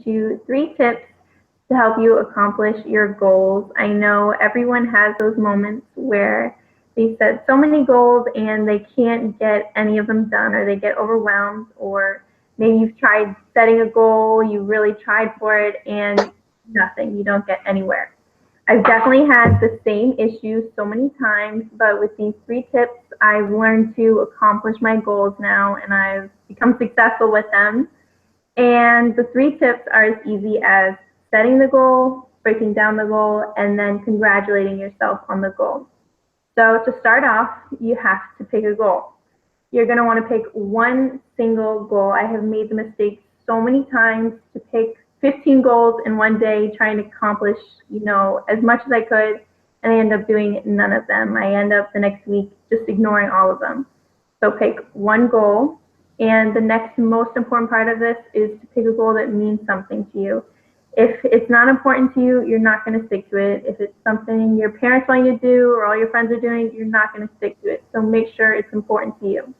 into 3 tips to help you accomplish your goals. I know everyone has those moments where they set so many goals and they can't get any of them done, or they get overwhelmed, or maybe you've tried setting a goal, you really tried for it, and nothing, you don't get anywhere. I've definitely had the same issue so many times, but with these 3 tips, I've learned to accomplish my goals now, and I've become successful with them. And the 3 tips are as easy as setting the goal, breaking down the goal, and then congratulating yourself on the goal. So to start off, you have to pick a goal. You're going to want to pick one single goal. I have made the mistake so many times to pick 15 goals in one day, trying to accomplish, as much as I could, and I end up doing none of them. I end up the next week just ignoring all of them. So pick one goal. And the next most important part of this is to pick a goal that means something to you. If it's not important to you, you're not going to stick to it. If it's something your parents want you to do or all your friends are doing, you're not going to stick to it. So make sure it's important to you.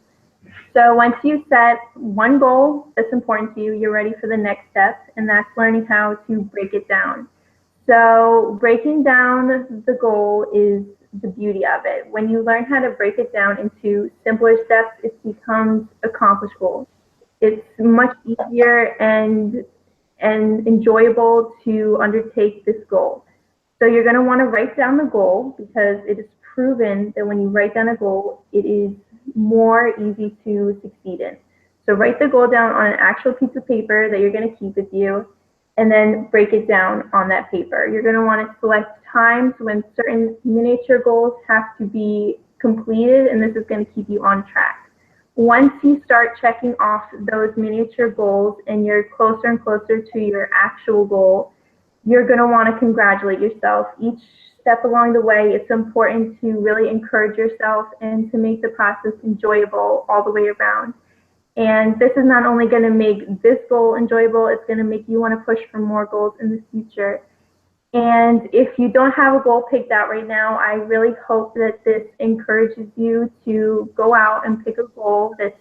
So once you set one goal that's important to you, you're ready for the next step, and that's learning how to break it down. So breaking down the goal is the beauty of it. When you learn how to break it down into simpler steps, it becomes accomplishable. It's much easier and enjoyable to undertake this goal. So you're going to want to write down the goal, because it is proven that when you write down a goal, it is more easy to succeed in. So write the goal down on an actual piece of paper that you're going to keep with you, and then break it down on that paper. You're going to want to select times when certain miniature goals have to be completed, and this is going to keep you on track. Once you start checking off those miniature goals and you're closer and closer to your actual goal, you're going to want to congratulate yourself. Each step along the way, it's important to really encourage yourself and to make the process enjoyable all the way around. And this is not only going to make this goal enjoyable, it's going to make you want to push for more goals in the future. And if you don't have a goal picked out right now, I really hope that this encourages you to go out and pick a goal that's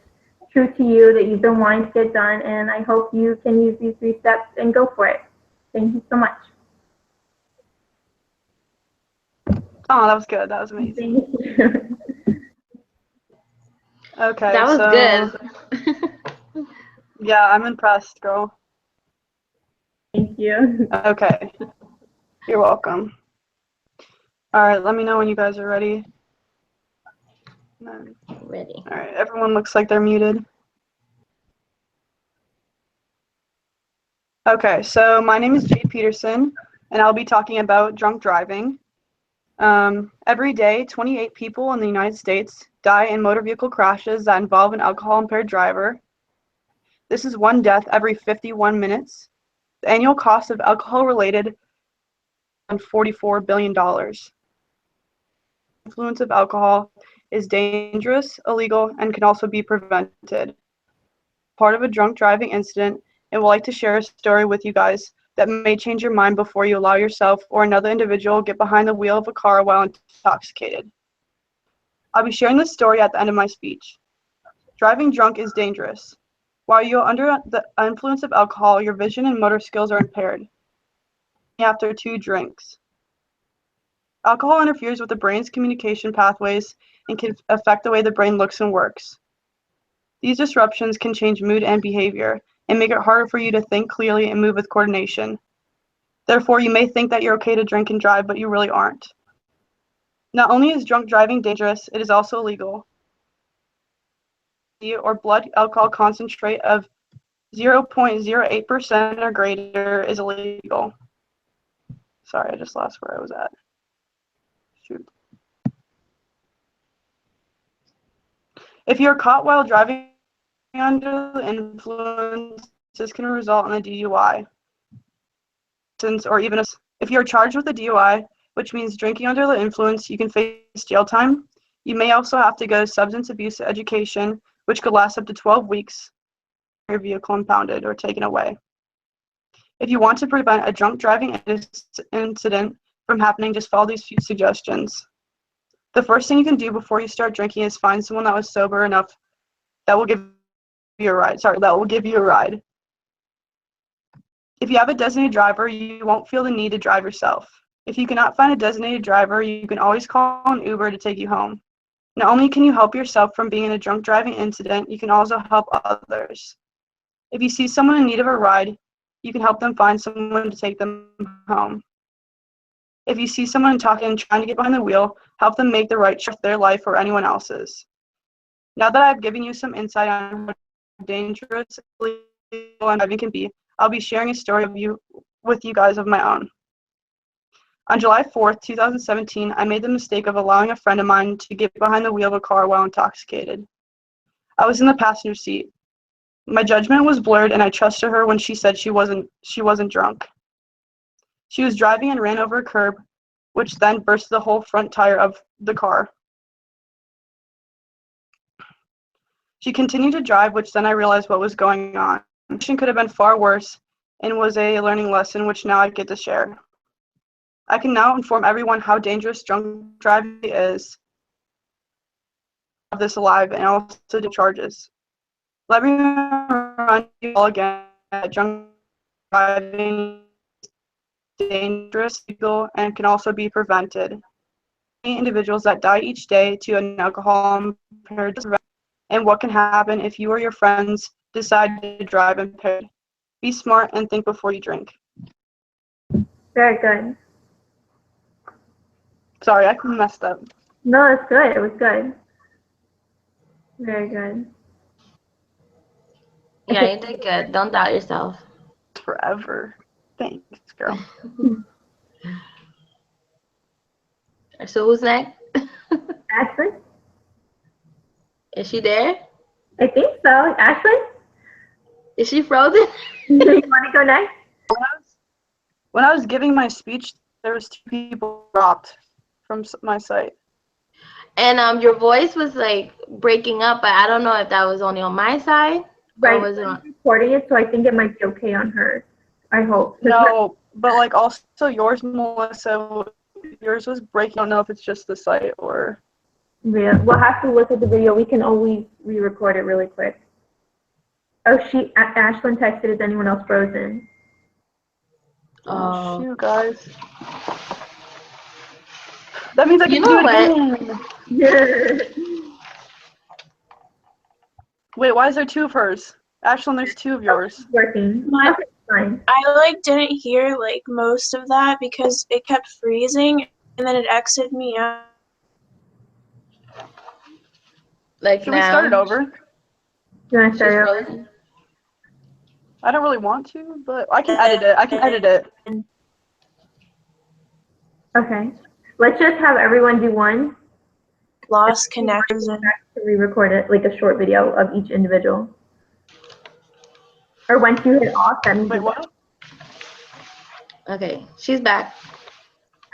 true to you, that you've been wanting to get done. And I hope you can use these 3 steps and go for it. Thank you so much. Oh, that was good. That was amazing. Thank you. Okay, that was good. Yeah, I'm impressed, girl. Thank you. Okay. You're welcome. All right, let me know when you guys are ready. Ready. All right, everyone looks like they're muted. Okay, so my name is Jade Peterson, and I'll be talking about drunk driving. Every day, 28 people in the United States die in motor vehicle crashes that involve an alcohol-impaired driver. This is one death every 51 minutes. The annual cost of alcohol-related $44 billion. Influence of alcohol is dangerous, illegal, and can also be prevented. Part of a drunk driving incident, and would like to share a story with you guys that may change your mind before you allow yourself or another individual get behind the wheel of a car while intoxicated. I'll be sharing this story at the end of my speech. Driving drunk is dangerous. While you're under the influence of alcohol, your vision and motor skills are impaired after 2 drinks. Alcohol interferes with the brain's communication pathways and can affect the way the brain looks and works. These disruptions can change mood and behavior and make it harder for you to think clearly and move with coordination. Therefore, you may think that you're okay to drink and drive, but you really aren't. Not only is drunk driving dangerous, it is also illegal. Or blood alcohol concentrate of 0.08% or greater is illegal. Sorry, I just lost where I was at. Shoot. If you're caught while driving under the influence, this can result in a DUI. Or even if you're charged with a DUI, which means drinking under the influence, you can face jail time. You may also have to go to substance abuse education, which could last up to 12 weeks. Your vehicle impounded or taken away. If you want to prevent a drunk driving incident from happening, just follow these few suggestions. The first thing you can do before you start drinking is find someone that was sober enough that will give you a ride. That will give you a ride. If you have a designated driver, you won't feel the need to drive yourself. If you cannot find a designated driver, you can always call an Uber to take you home. Not only can you help yourself from being in a drunk driving incident, you can also help others. If you see someone in need of a ride, you can help them find someone to take them home. If you see someone talking and trying to get behind the wheel, help them make the right choice for their life or anyone else's. Now that I've given you some insight on how dangerous driving can be, I'll be sharing a story with you guys of my own. On July 4th, 2017, I made the mistake of allowing a friend of mine to get behind the wheel of a car while intoxicated. I was in the passenger seat. My judgment was blurred, and I trusted her when she said she wasn't drunk. She was driving and ran over a curb, which then burst the whole front tire of the car. She continued to drive, which then I realized what was going on. It could have been far worse and was a learning lesson, which now I get to share. I can now inform everyone how dangerous drunk driving is. Of this alive and also the charges. Let me remind you all again that drunk driving is dangerous, legal, and can also be prevented. Many individuals that die each day to an alcohol impaired, and what can happen if you or your friends decide to drive impaired. Be smart and think before you drink. Very good. Sorry, I messed up. No, it's good. It was good. Very good. Yeah, you did good. Don't doubt yourself. Forever. Thanks, girl. So who's next? Ashley? Is she there? I think so. Ashley? Is she frozen? Do you want to go next? When I was giving my speech, there was 2 people dropped from my site. And your voice was like breaking up, but I don't know if that was only on my side Right. or was it on? Recording it, so I think it might be okay on hers. I hope. No, but like also yours, Melissa, yours was breaking. I don't know if it's just the site or. Yeah, we'll have to look at the video. We can always re-record it really quick. Oh, Ashlyn texted, is anyone else frozen? Oh, shoot, guys. That means I can You do know it what? again. Yeah. Wait, why is there 2 of hers? Ashlyn, there's 2 of yours. Working. My- Okay, fine. I didn't hear most of that because it kept freezing and then it exited me out. Like Should now? we start it over? You want to She's start over? frozen. I don't really want to, but I can edit it. I can edit it. Okay. Let's just have everyone do one. Lost connection. To re-record it, like a short video of each individual. Or once you hit off, then. Wait, what? Okay, she's back.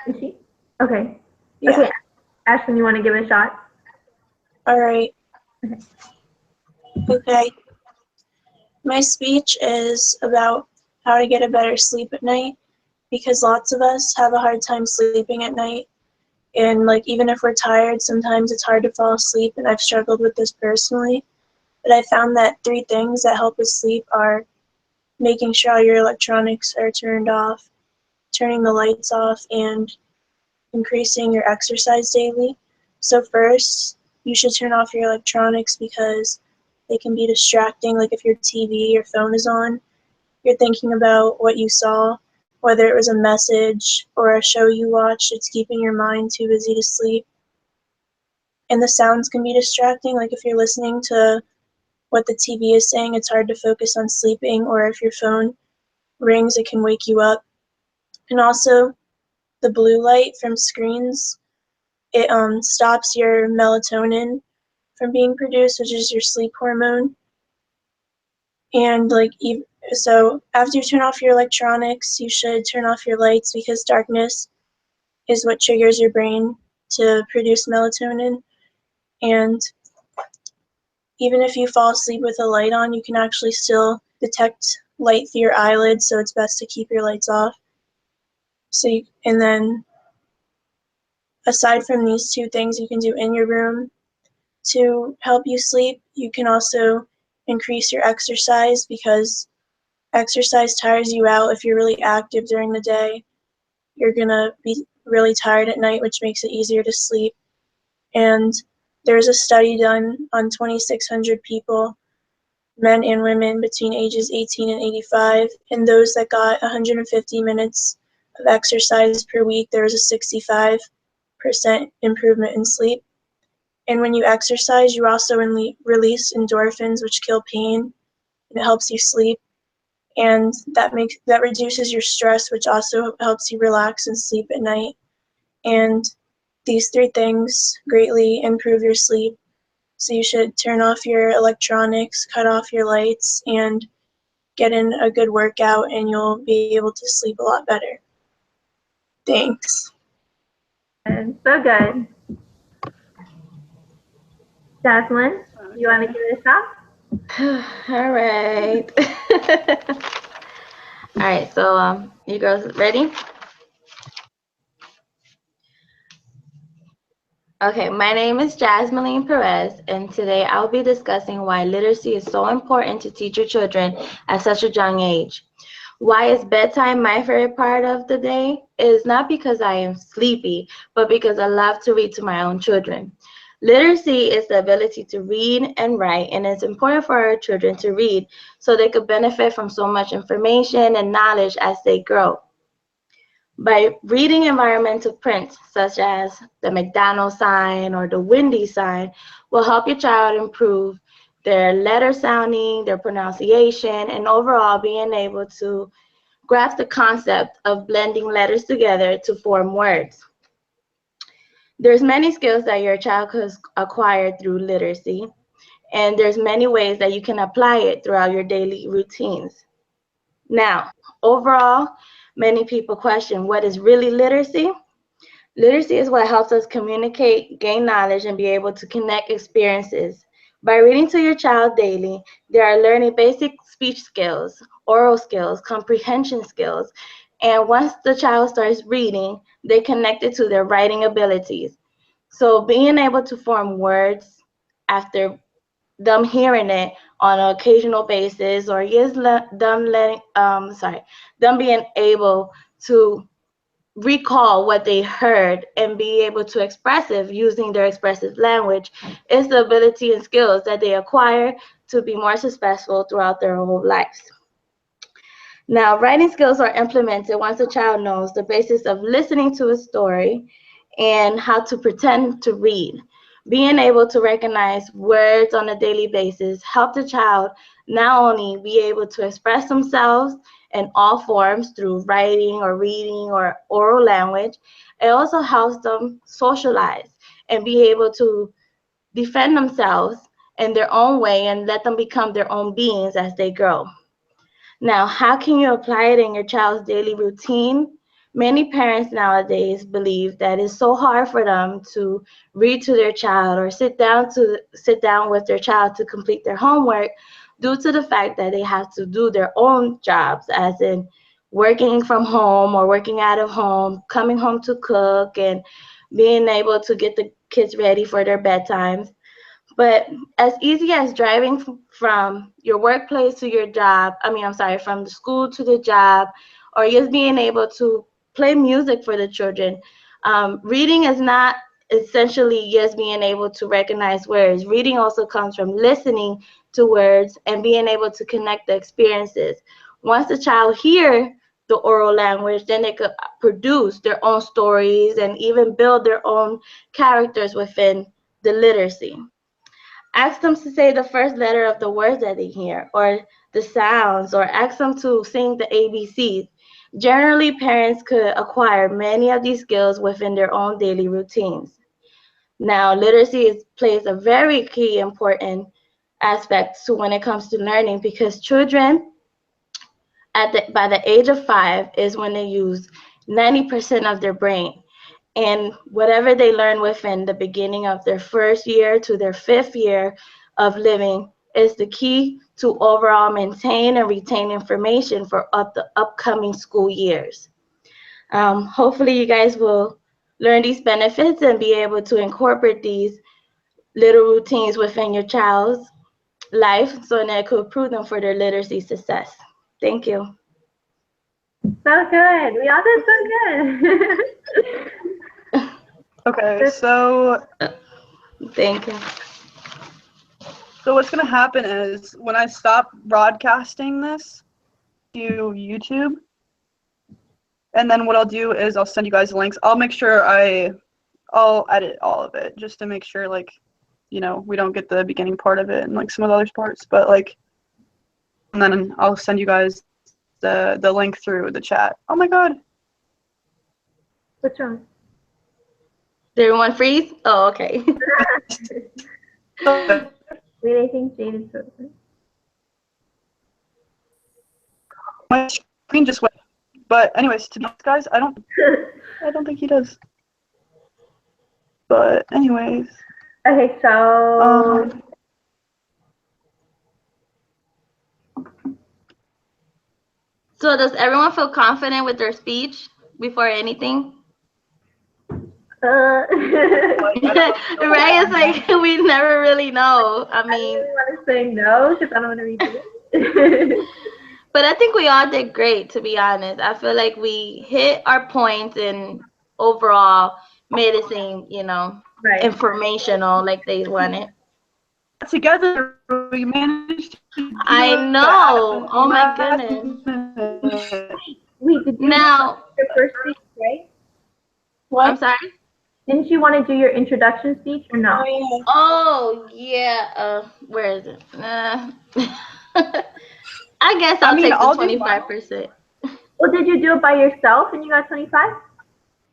Is she? Okay. Yeah. Okay. Ashlyn, you want to give it a shot? All right. Okay. Okay. My speech is about how to get a better sleep at night because lots of us have a hard time sleeping at night. And even if we're tired, sometimes it's hard to fall asleep, and I've struggled with this personally. But I found that 3 things that help with sleep are making sure all your electronics are turned off, turning the lights off, and increasing your exercise daily. So first, you should turn off your electronics because they can be distracting. Like if your TV, your phone is on, you're thinking about what you saw, whether it was a message or a show you watched, it's keeping your mind too busy to sleep. And the sounds can be distracting, like if you're listening to what the TV is saying, it's hard to focus on sleeping, or if your phone rings, it can wake you up. And also, the blue light from screens, it stops your melatonin from being produced, which is your sleep hormone. And so after you turn off your electronics, you should turn off your lights because darkness is what triggers your brain to produce melatonin. And even if you fall asleep with a light on, you can actually still detect light through your eyelids, so it's best to keep your lights off. And then aside from these 2 things you can do in your room to help you sleep, you can also increase your exercise because Exercise tires you out. If you're really active during the day, you're gonna be really tired at night, which makes it easier to sleep. And there's a study done on 2,600 people, men and women between ages 18 and 85, and those that got 150 minutes of exercise per week, there was a 65% improvement in sleep. And when you exercise, you also release endorphins, which kill pain, and it helps you sleep. And that reduces your stress, which also helps you relax and sleep at night. And these three things greatly improve your sleep. So you should turn off your electronics, cut off your lights, and get in a good workout, and you'll be able to sleep a lot better. Thanks. And so good. Jasmine, you want to give it a shot? All right. All right, so you girls ready? Okay, my name is Jasmine Perez, and today I'll be discussing why literacy is so important to teach your children at such a young age. Why is bedtime my favorite part of the day? It is not because I am sleepy, but because I love to read to my own children. Literacy is the ability to read and write, and it's important for our children to read so they could benefit from so much information and knowledge as they grow. By reading environmental prints such as the McDonald's sign or the Wendy's sign will help your child improve their letter sounding, their pronunciation, and overall being able to grasp the concept of blending letters together to form words. There's many skills that your child could acquire through literacy, and there's many ways that you can apply it throughout your daily routines. Now, overall, many people question what is really literacy? Literacy is what helps us communicate, gain knowledge, and be able to connect experiences. By reading to your child daily, they are learning basic speech skills, oral skills, comprehension skills, and once the child starts reading, they connect it to their writing abilities. So being able to form words after them hearing it on an occasional basis, or them being able to recall what they heard and be able to express it using their expressive language is the ability and skills that they acquire to be more successful throughout their whole lives. Now, writing skills are implemented once a child knows the basis of listening to a story and how to pretend to read. Being able to recognize words on a daily basis help the child not only be able to express themselves in all forms through writing or reading or oral language, it also helps them socialize and be able to defend themselves in their own way and let them become their own beings as they grow. Now, how can you apply it in your child's daily routine? Many parents nowadays believe that it's so hard for them to read to their child or sit down with their child to complete their homework due to the fact that they have to do their own jobs, as in working from home or working out of home, coming home to cook, and being able to get the kids ready for their bedtimes. But as easy as driving from your workplace to your job, from the school to the job, or just being able to play music for the children. Reading is not essentially just being able to recognize words. Reading also comes from listening to words and being able to connect the experiences. Once the child hears the oral language, then they could produce their own stories and even build their own characters within the literacy. Ask them to say the first letter of the words that they hear, or the sounds, or ask them to sing the ABCs. Generally, parents could acquire many of these skills within their own daily routines. Now, literacy plays a very key important aspect to when it comes to learning, because children by the age of 5 is when they use 90% of their brain. And whatever they learn within the beginning of their first year to their 5th year of living is the key to overall maintain and retain information for the upcoming school years. Hopefully you guys will learn these benefits and be able to incorporate these little routines within your child's life so that it could improve them for their literacy success. Thank you. So good. We all did so good. Okay, so Thank you. what's gonna happen is when I stop broadcasting this to YouTube, and then what I'll do is I'll send you guys links. I'll make sure I'll edit all of it just to make sure, like, you know, we don't get the beginning part of it and like some of the other parts, but like, and then I'll send you guys the link through the chat. Oh my god. What's wrong? Did everyone freeze? Oh, okay. Wait, I think Jade is frozen. My screen just went. But anyways, to be honest, guys, I don't think he does. But anyways. Okay, so So does everyone feel confident with their speech before anything? right? Right? It's like we never really know. I mean, I really want to say no because I don't want to redo it. but I think we all did great, to be honest. I feel like we hit our points and overall made it seem, you know, Right. informational like they wanted. Together, we managed to do I it know. Oh my last goodness. minute. Wait, did you Now, do your first speech, right? What? I'm sorry? Didn't you want to do your introduction speech or no? Oh, yeah. Oh, yeah. Where is it? I guess I'll take I'll the do 25%. Well, did you do it by yourself and you got 25?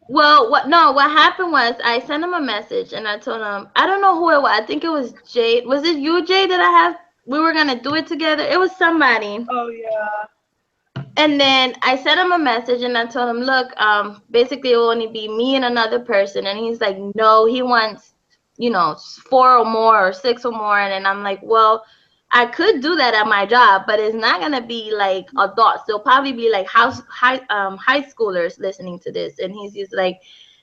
Well, what happened was I sent him a message and I told him, I don't know who it was. I think it was Jade. Was it you, Jade, we were going to do it together? It was somebody. Oh yeah. And then I sent him a message and I told him, look, basically it will only be me and another person. And he's like, no, he wants, 4 or more or 6 or more. And then I'm like, well, I could do that at my job, but it's not gonna be like adults. They'll probably be like high schoolers listening to this. And he's just like,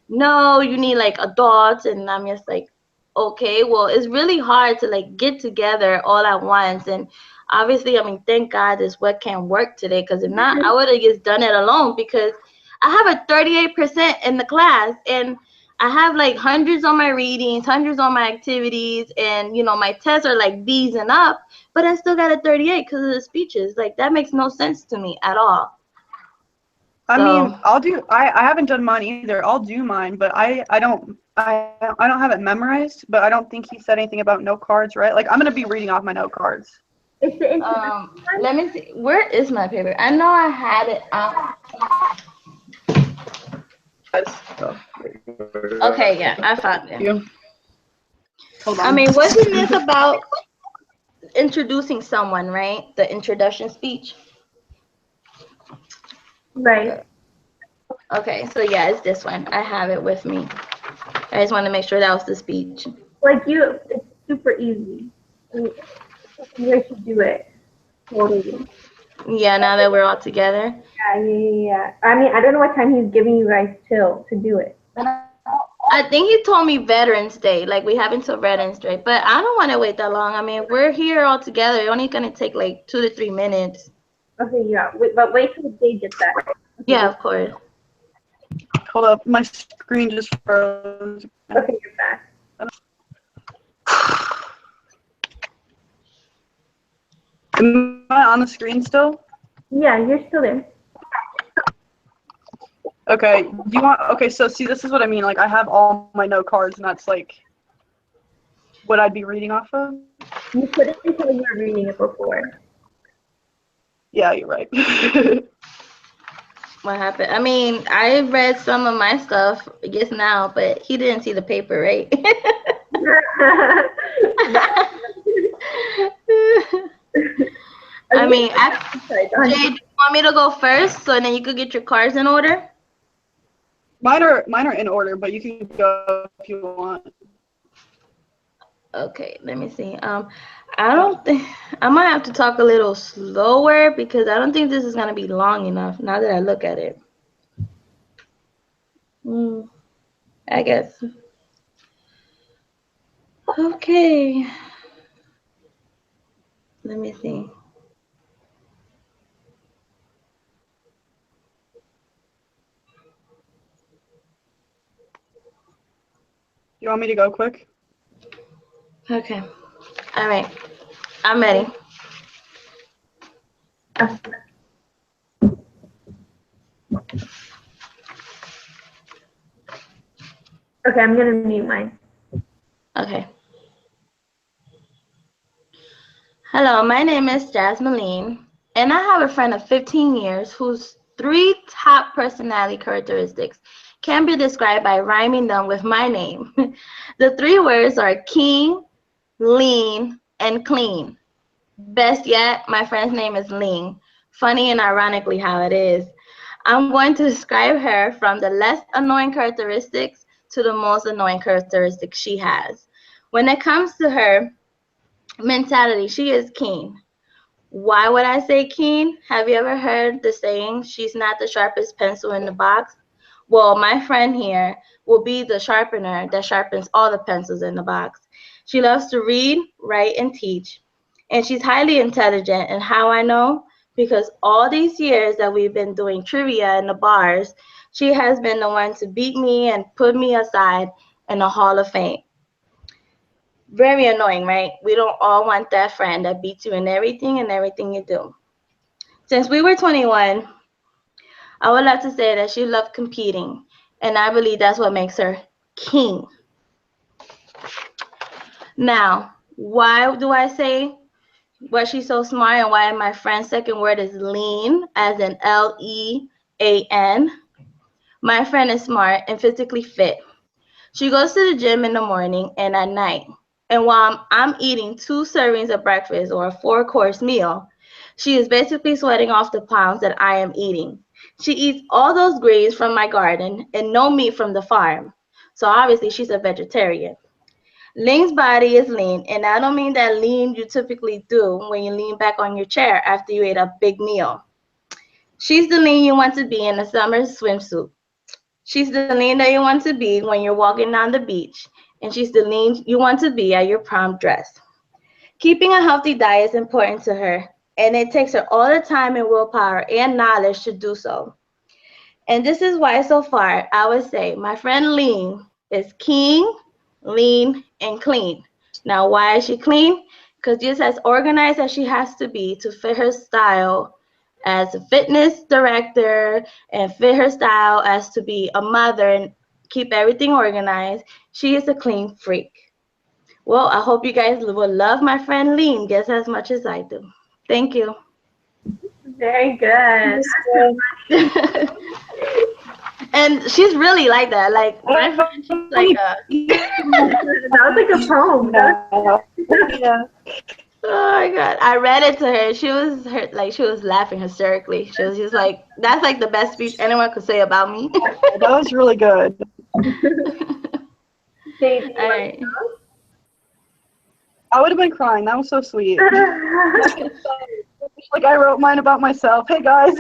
no, you need like adults. And I'm just like, okay, well, it's really hard to like get together all at once. And obviously, I mean, thank God this webcam worked today, because if not, I would have just done it alone, because I have a 38% in the class, and I have like hundreds on my readings, hundreds on my activities, and my tests are like B's and up, but I still got a 38 because of the speeches. Like, that makes no sense to me at all. I mean, I haven't done mine either. I'll do mine, but I don't have it memorized, but I don't think he said anything about note cards, right? Like, I'm gonna be reading off my note cards. It's the introduction. Let me see. Where is my paper? I know I had it out. Okay, yeah, I found it. Hold on. I mean, wasn't this about introducing someone, right? The introduction speech. Right. Okay, so yeah, it's this one. I have it with me. I just want to make sure that was the speech. Like it's super easy. You guys should do it. Totally. Yeah, now that we're all together. Yeah. I mean, I don't know what time he's giving you guys till to do it. I think he told me Veterans Day. Like, we have until Veterans Day. But I don't want to wait that long. I mean, we're here all together. It's only going to take like 2 to 3 minutes. Okay, yeah. But wait till they get that. Okay. Yeah, of course. Hold up, my screen just froze. Okay, you're back. Am I on the screen still? Yeah, you're still there. Okay. Okay, so see, this is what I mean. Like, I have all my note cards, and that's like what I'd be reading off of. You couldn't until you were reading it before. Yeah, you're right. What happened? I mean, I read some of my stuff just now, but he didn't see the paper, right? I mean, Jay, do you want me to go first so then you could get your cards in order? Mine are in order, but you can go if you want. Okay, let me see. I don't think I might have to talk a little slower because I don't think this is gonna be long enough now that I look at it. I guess. Okay. Let me see. You want me to go quick? Okay. All right. I'm ready. Okay, I'm gonna mute mine. Okay. Hello, my name is Jasmine, and I have a friend of 15 years whose 3 top personality characteristics can be described by rhyming them with my name. The 3 words are keen, lean, and clean. Best yet, my friend's name is Lean. Funny and ironically how it is. I'm going to describe her from the less annoying characteristics to the most annoying characteristics she has. When it comes to her mentality, she is keen. Why would I say keen? Have you ever heard the saying, she's not the sharpest pencil in the box? Well, my friend here will be the sharpener that sharpens all the pencils in the box. She loves to read, write, and teach. And she's highly intelligent. And how I know? Because all these years that we've been doing trivia in the bars, she has been the one to beat me and put me aside in the Hall of Fame. Very annoying, right? We don't all want that friend that beats you in everything and everything you do. Since we were 21, I would love to say that she loved competing, and I believe that's what makes her king. Now, why do I say why she's so smart and why my friend's second word is lean, as in Lean? My friend is smart and physically fit. She goes to the gym in the morning and at night. And while I'm eating 2 servings of breakfast or a 4-course meal, she is basically sweating off the pounds that I am eating. She eats all those greens from my garden and no meat from the farm. So obviously she's a vegetarian. Lean's body is lean, and I don't mean that lean you typically do when you lean back on your chair after you ate a big meal. She's the lean you want to be in a summer swimsuit. She's the lean that you want to be when you're walking down the beach, and she's the lean you want to be at your prom dress. Keeping a healthy diet is important to her, and it takes her all the time and willpower and knowledge to do so. And this is why so far I would say my friend Lean is keen, lean, and clean. Now, why is she clean? Because just as organized as she has to be to fit her style as a fitness director and fit her style as to be a mother and keep everything organized, she is a clean freak. Well, I hope you guys will love my friend Lean just as much as I do. Thank you. Very good. And she's really like that. Like my friend, she's like That was like a poem. Yeah. oh my god. I read it to her. She was she was laughing hysterically. She was just like, that's like the best speech anyone could say about me. That was really good. Baby. All right. I would have been crying. That was so sweet. Like I wrote mine about myself. Hey guys.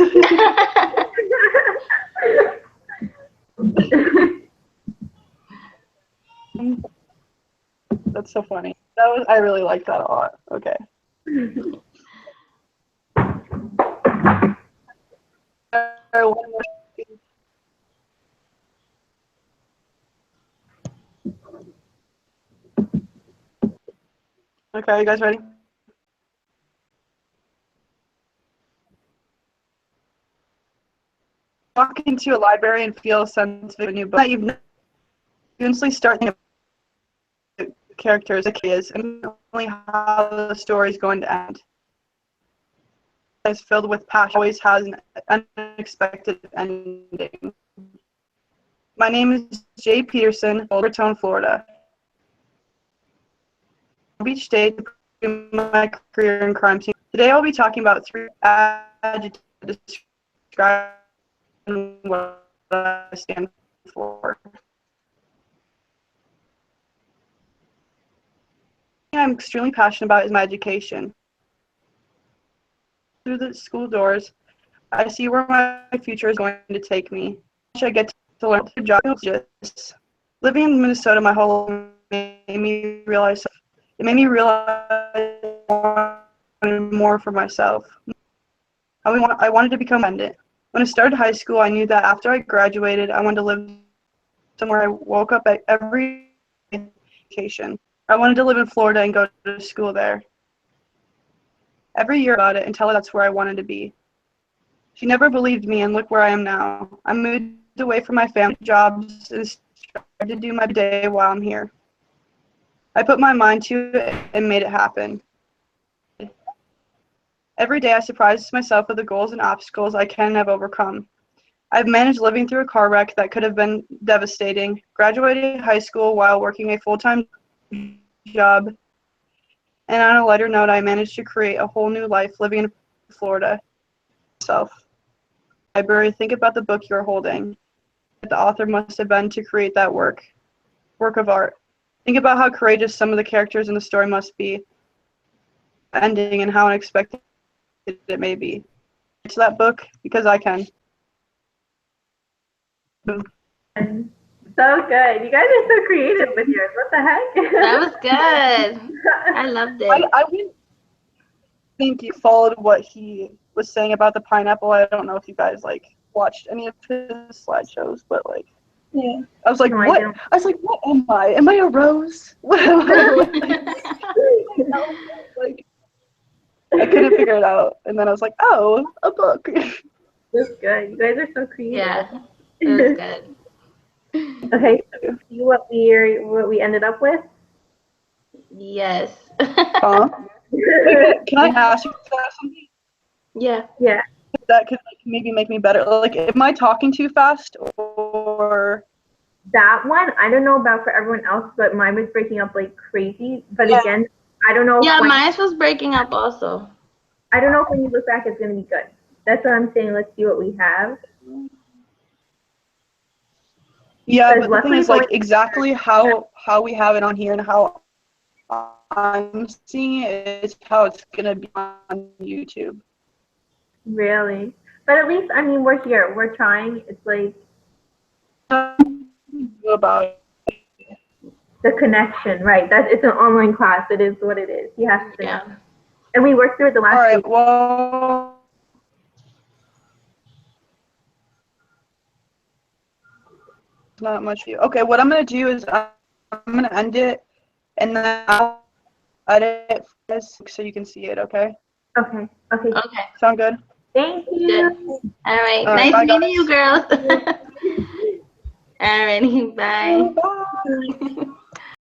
That's so funny. I really like that a lot. Okay. Okay, you guys ready? Walk into a library and feel a sense of a new book that you instantly start thinking about characters, the kids, and only how the story is going to end. It's filled with passion, always has an unexpected ending. My name is Jay Peterson, Boulder, Florida. Beach State, my career in crime scene. Today I'll be talking about 3 adjectives to describe what I stand for. I'm extremely passionate about is my education. Through the school doors, I see where my future is going to take me. I get to learn through jobs. Just living in Minnesota my whole life made me realize I wanted more for myself. I wanted to become independent. When I started high school, I knew that after I graduated, I wanted to live somewhere I woke up every day vacation. I wanted to live in Florida and go to school there. Every year about it and tell her that's where I wanted to be. She never believed me, and look where I am now. I moved away from my family jobs and tried to do my day while I'm here. I put my mind to it and made it happen. Every day I surprise myself with the goals and obstacles I can have overcome. I've managed living through a car wreck that could have been devastating, graduated high school while working a full-time job, and on a lighter note, I managed to create a whole new life living in Florida. Library, think about the book you're holding. The author must have been to create that work of art. Think about how courageous some of the characters in the story must be, ending and how unexpected it may be. To that book because I can. And so good. You guys are so creative with yours. What the heck? That was good. I loved it. I wouldn't think you followed what he was saying about the pineapple. I don't know if you guys like watched any of his slideshows, but like, Yeah. I was like, No, what? I was like, what am I? Am I a rose? What am I? Like, I couldn't figure it out, and then I was like, oh, a book. That's good. You guys are so creative. Yeah, it was good. Okay, so see what we ended up with? Yes. Huh? Can I ask you something? Yeah. Yeah. That could like, maybe make me better. Like, am I talking too fast or? That one, I don't know about for everyone else, but mine was breaking up like crazy. But Yeah. again, I don't know. Yeah, when, mine was breaking up also. I don't know if when you look back, it's gonna be good. That's what I'm saying. Let's see what we have. Yeah, Because but the thing luckily is, like, going- exactly how we have it on here and how I'm seeing it is how it's gonna be on YouTube. Really, but at least I mean we're here. We're trying. It's like About the connection, right? That it's an online class. It is what it is. You have to. Yeah. And we worked through it the last all right, week. well, not much for you. Okay, what I'm gonna do is I'm gonna end it, and then I'll edit this so you can see it. Okay? Okay. Okay. Okay. Sound good? Thank you. Good. All right. All right, Nice bye, meeting you, girls. All righty. Bye. Bye.